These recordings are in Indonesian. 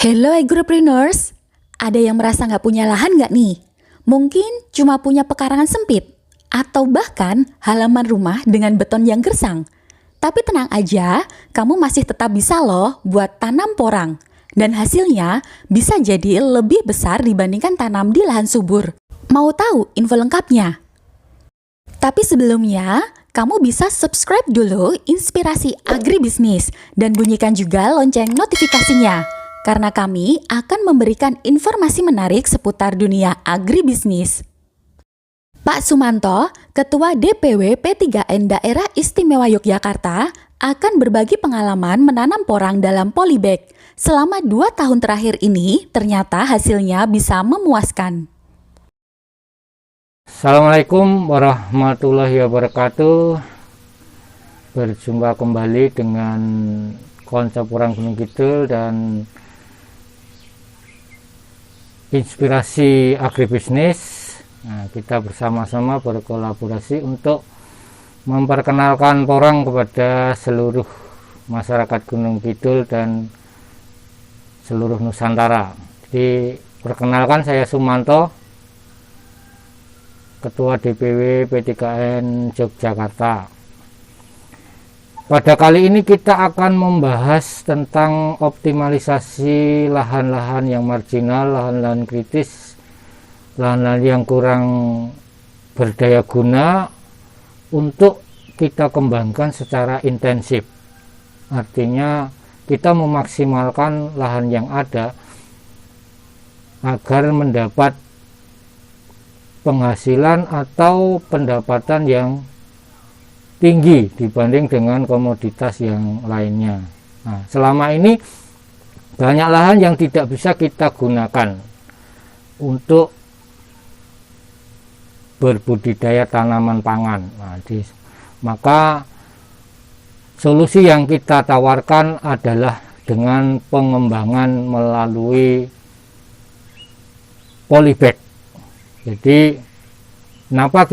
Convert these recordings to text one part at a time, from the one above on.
Hello agripreneurs, ada yang merasa nggak punya lahan nggak nih? Mungkin cuma punya pekarangan sempit, atau bahkan halaman rumah dengan beton yang gersang. Tapi tenang aja, kamu masih tetap bisa loh buat tanam porang. Dan hasilnya bisa jadi lebih besar dibandingkan tanam di lahan subur. Mau tahu info lengkapnya? Tapi sebelumnya, kamu bisa subscribe dulu Inspirasi Agribisnis dan bunyikan juga lonceng notifikasinya. Karena kami akan memberikan informasi menarik seputar dunia agribisnis. Pak Sumanto, Ketua DPW P3N Daerah Istimewa Yogyakarta, akan berbagi pengalaman menanam porang dalam polybag. Selama 2 tahun terakhir ini, ternyata hasilnya bisa memuaskan. Assalamualaikum warahmatullahi wabarakatuh. Berjumpa kembali dengan konsep Porang Gunung Kidul dan Inspirasi Agribisnis. Nah, kita bersama-sama berkolaborasi untuk memperkenalkan porang kepada seluruh masyarakat Gunung Kidul dan seluruh Nusantara. Jadi perkenalkan, saya Sumanto, Ketua DPW P3N Yogyakarta. Pada kali ini kita akan membahas tentang optimalisasi lahan-lahan yang marginal, lahan-lahan kritis, lahan-lahan yang kurang berdaya guna untuk kita kembangkan secara intensif. Artinya kita memaksimalkan lahan yang ada agar mendapat penghasilan atau pendapatan yang tinggi dibanding dengan komoditas yang lainnya. Nah, selama ini banyak lahan yang tidak bisa kita gunakan untuk berbudidaya tanaman pangan. Nah, maka solusi yang kita tawarkan adalah dengan pengembangan melalui polybag. Jadi kenapa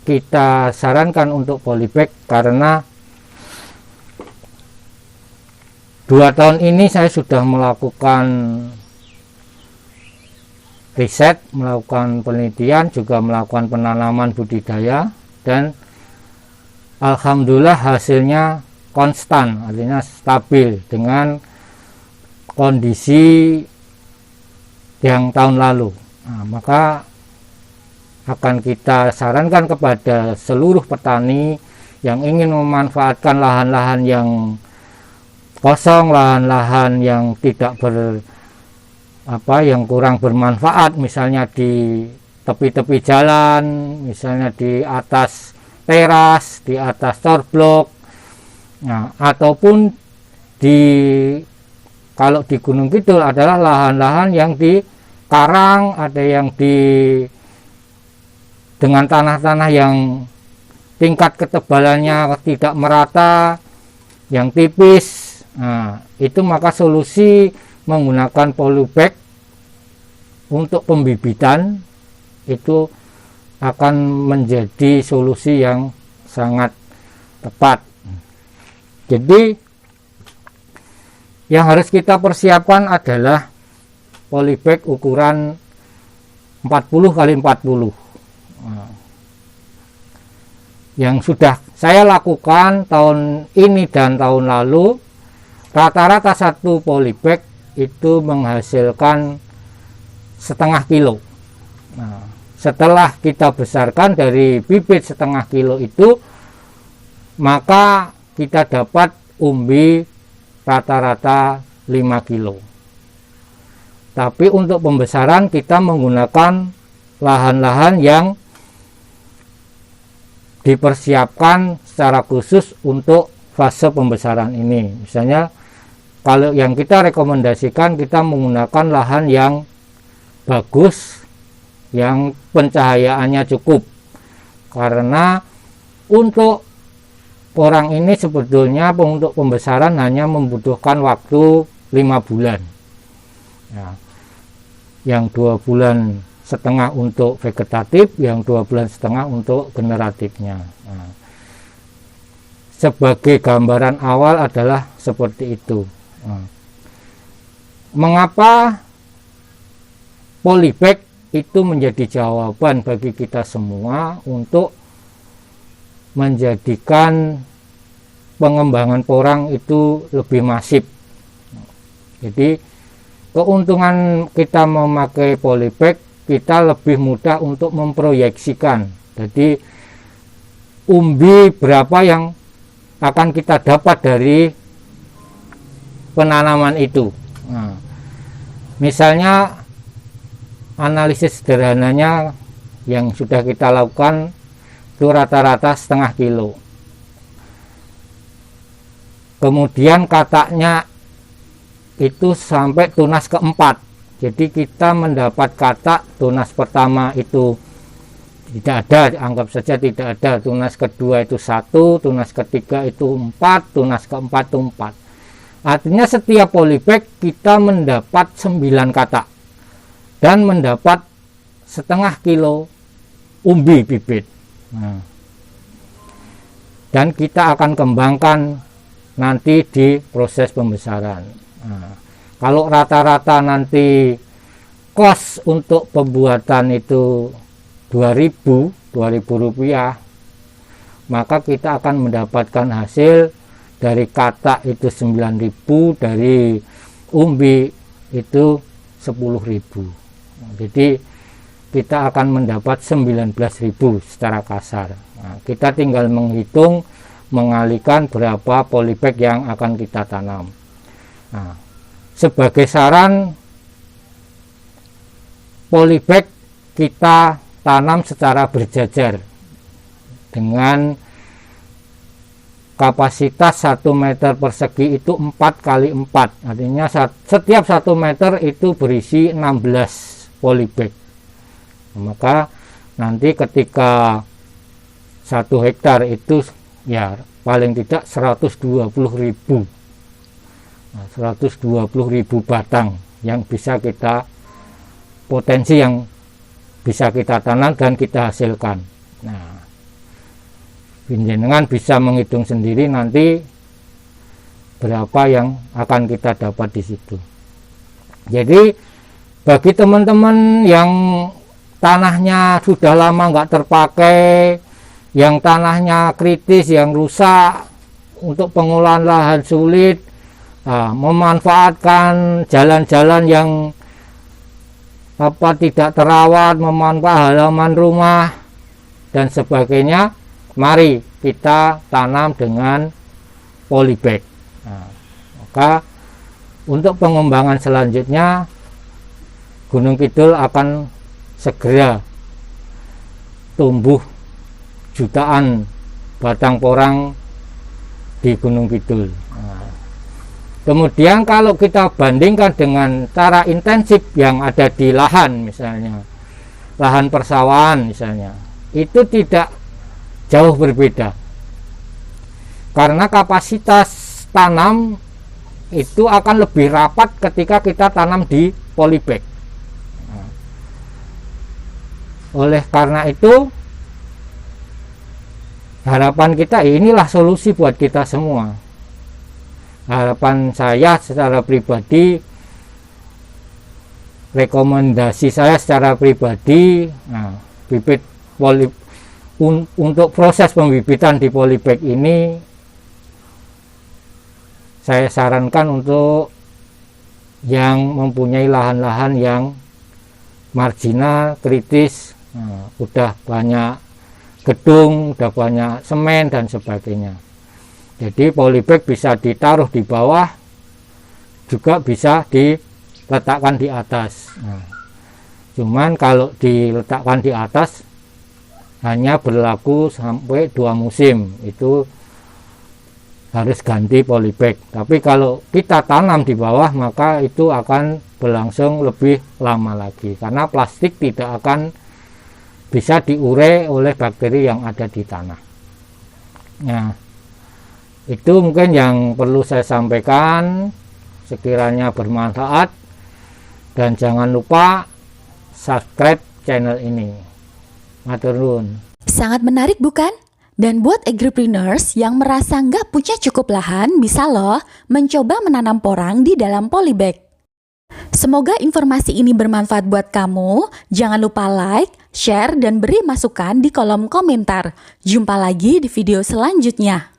kita sarankan untuk polybag? Karena 2 tahun ini saya sudah melakukan riset, melakukan penelitian, juga melakukan penanaman budidaya, dan alhamdulillah hasilnya konstan, artinya stabil dengan kondisi yang tahun lalu. Nah, maka akan kita sarankan kepada seluruh petani yang ingin memanfaatkan lahan-lahan yang kosong, lahan-lahan yang tidak yang kurang bermanfaat, misalnya di tepi-tepi jalan, misalnya di atas teras, di atas torblok, nah, ataupun kalau di Gunung Kidul adalah lahan-lahan yang di karang, ada yang dengan tanah-tanah yang tingkat ketebalannya tidak merata, yang tipis. Nah, itu maka solusi menggunakan polybag untuk pembibitan itu akan menjadi solusi yang sangat tepat. Jadi yang harus kita persiapkan adalah polybag ukuran 40 x 40. Yang sudah saya lakukan tahun ini dan tahun lalu, rata-rata satu polybag itu menghasilkan 0,5 kilo. Nah, setelah kita besarkan dari bibit 0,5 kilo itu, maka kita dapat umbi rata-rata 5 kilo. Tapi untuk pembesaran kita menggunakan lahan-lahan yang dipersiapkan secara khusus untuk fase pembesaran ini. Misalnya kalau yang kita rekomendasikan, kita menggunakan lahan yang bagus, yang pencahayaannya cukup. Karena untuk porang ini sebetulnya untuk pembesaran hanya membutuhkan waktu 5 bulan. Nah, yang 2,5 bulan untuk vegetatif, yang 2,5 bulan untuk generatifnya. Nah, sebagai gambaran awal adalah seperti itu. Nah, mengapa polybag itu menjadi jawaban bagi kita semua untuk menjadikan pengembangan porang itu lebih masif. Jadi keuntungan kita memakai polybag, kita lebih mudah untuk memproyeksikan. Jadi umbi berapa yang akan kita dapat dari penanaman itu. Nah, misalnya analisis sederhananya yang sudah kita lakukan itu rata-rata setengah kilo. Kemudian kataknya itu sampai tunas keempat. Jadi kita mendapat katak tunas pertama itu tidak ada, anggap saja tidak ada. Tunas kedua itu 1, tunas ketiga itu 4, tunas keempat itu 4. Artinya setiap polybag kita mendapat 9 katak dan mendapat setengah kilo umbi bibit. Nah, dan kita akan kembangkan nanti di proses pembesaran. Nah, kalau rata-rata nanti kos untuk pembuatan itu 2.000 rupiah, maka kita akan mendapatkan hasil dari katak itu 9.000, dari umbi itu 10.000. Jadi kita akan mendapat 19.000 secara kasar. Nah, kita tinggal menghitung, mengalihkan berapa polybag yang akan kita tanam. Nah, sebagai saran, polybag kita tanam secara berjajar dengan kapasitas 1 meter persegi itu 4 kali 4, artinya setiap 1 meter itu berisi 16 polybag. Maka nanti ketika 1 hektar itu ya paling tidak 120.000, 120.000 batang yang bisa kita, potensi yang bisa kita tanam dan kita hasilkan. Nah, jenengan bisa menghitung sendiri nanti berapa yang akan kita dapat di situ. Jadi bagi teman-teman yang tanahnya sudah lama nggak terpakai, yang tanahnya kritis, yang rusak, untuk pengolahan lahan sulit, memanfaatkan jalan-jalan yang tidak terawat, memanfaatkan halaman rumah dan sebagainya, mari kita tanam dengan polybag. Nah, maka untuk pengembangan selanjutnya Gunung Kidul akan segera tumbuh jutaan batang porang di Gunung Kidul. Nah, kemudian kalau kita bandingkan dengan cara intensif yang ada di lahan, misalnya lahan persawahan misalnya, itu tidak jauh berbeda, karena kapasitas tanam itu akan lebih rapat ketika kita tanam di polybag. Nah, oleh karena itu harapan kita, inilah solusi buat kita semua. Harapan saya secara pribadi, rekomendasi saya secara pribadi, nah, bibit untuk proses pembibitan di polybag ini saya sarankan untuk yang mempunyai lahan-lahan yang marginal, kritis, nah, udah banyak gedung, udah banyak semen dan sebagainya. Jadi polybag bisa ditaruh di bawah, juga bisa diletakkan di atas. Nah, cuman kalau diletakkan di atas hanya berlaku sampai 2 musim, itu harus ganti polybag. Tapi kalau kita tanam di bawah, maka itu akan berlangsung lebih lama lagi, karena plastik tidak akan bisa diurai oleh bakteri yang ada di tanah. Nah, itu mungkin yang perlu saya sampaikan, sekiranya bermanfaat, dan jangan lupa subscribe channel ini. Matur nuwun. Sangat menarik bukan? Dan buat agripreneurs yang merasa nggak punya cukup lahan, bisa loh mencoba menanam porang di dalam polybag. Semoga informasi ini bermanfaat buat kamu. Jangan lupa like, share, dan beri masukan di kolom komentar. Jumpa lagi di video selanjutnya.